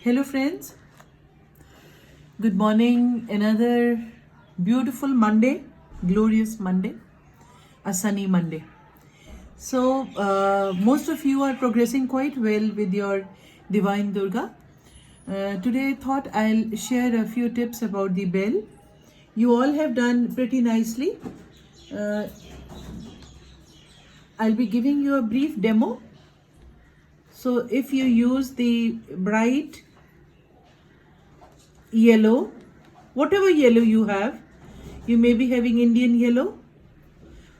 Hello, friends. Good morning. Another beautiful Monday, glorious Monday, a sunny Monday. So, most of you are progressing quite well with your Divine Durga. Today, I thought I'll share a few tips about the bell. You all have done pretty nicely. Uh, I'll be giving you a brief demo. So, if you use the bright yellow, whatever yellow you have, you may be having Indian yellow,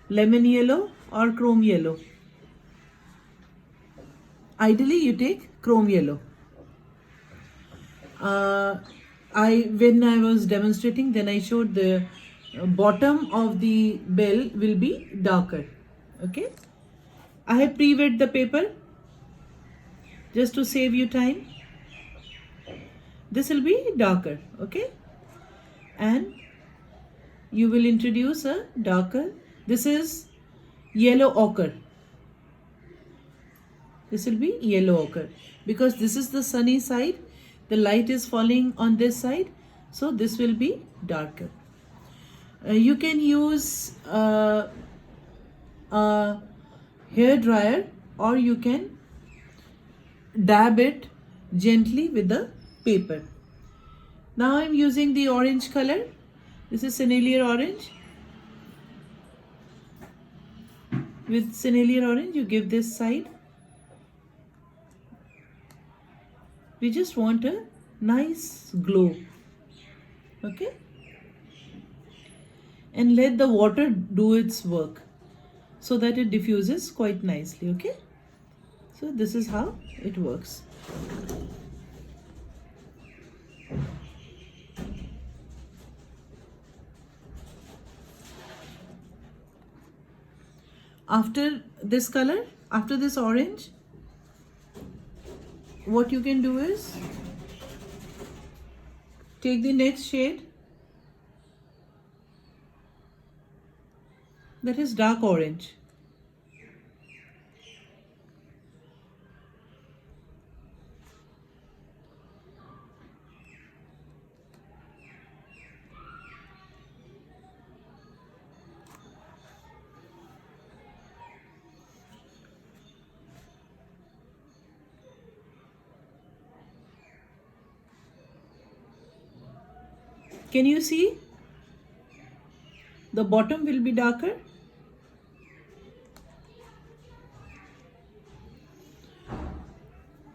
lemon yellow, or chrome yellow. Ideally, you take chrome yellow. When I was demonstrating, then I showed the bottom of the bell will be darker. Okay, I have pre-wet the paper just to save you time. This will be darker. Okay, and you will introduce a darker. This is yellow ochre. This will be yellow ochre because this is the sunny side. The light is falling on this side, so this will be darker. You can use a hair dryer, or you can dab it gently with the paper. Now I'm using the orange color. This is Sennelier orange. With Sennelier orange, you give this side. We just want a nice glow. Okay, and let the water do its work so that it diffuses quite nicely. Okay, so this is how it works. After this color, after this orange, what you can do is take the next shade, that is dark orange. Can you see? The bottom will be darker.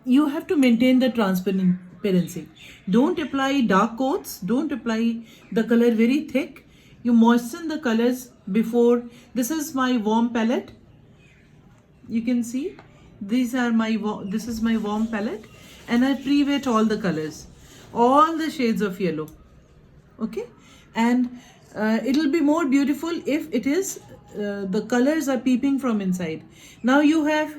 You have to maintain the transparency. Don't apply dark coats. Don't apply the color very thick. You moisten the colors before. This is my warm palette. You can see this is my warm palette, and I pre-wet all the colors, all the shades of yellow. Okay, and it'll be more beautiful if it is the colors are peeping from inside. Now you have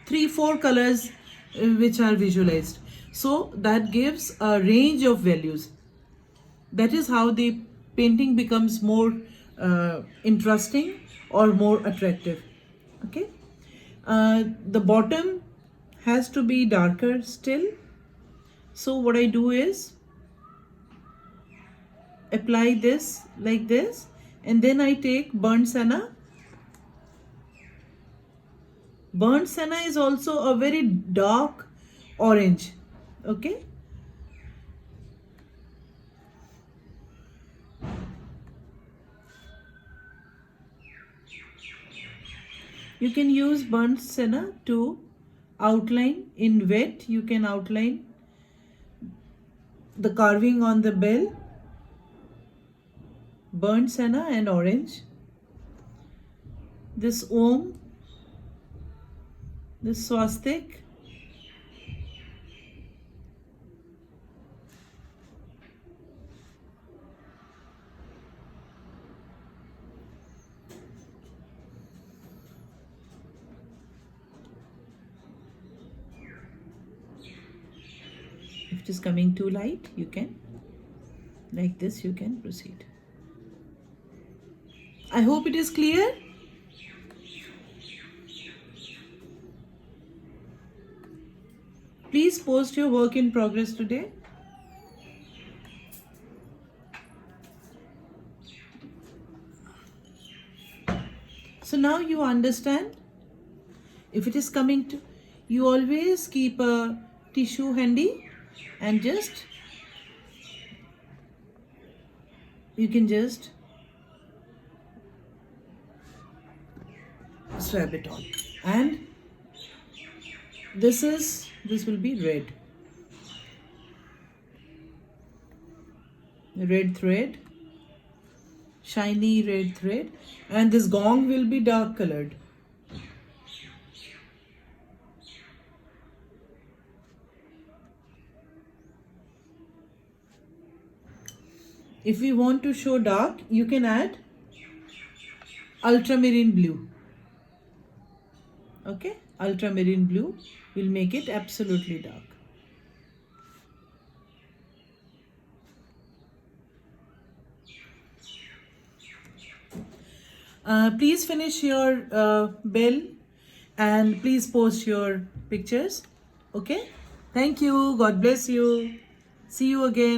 3-4 colors which are visualized, so that gives a range of values. That is how the painting becomes more interesting or more attractive. Okay, the bottom has to be darker still, so what I do is apply this like this, and then I take burnt senna. Burnt senna is also a very dark orange. Okay, you can use burnt senna to outline in wet. You can outline the carving on the bell. Burnt senna and orange. This Om, this swastik, if it is coming too light, you can like this, you can proceed. I hope it is clear. Please please post your work in progress today. So now you understand. If it is coming to, you always keep a tissue handy and just, you can just swab it on. And this will be red thread, shiny red thread, and this gong will be dark colored. If we want to show dark, you can add ultramarine blue. Okay, ultramarine blue will make it absolutely dark. Please finish your bell and please post your pictures. Okay, thank you. God bless you. See you again.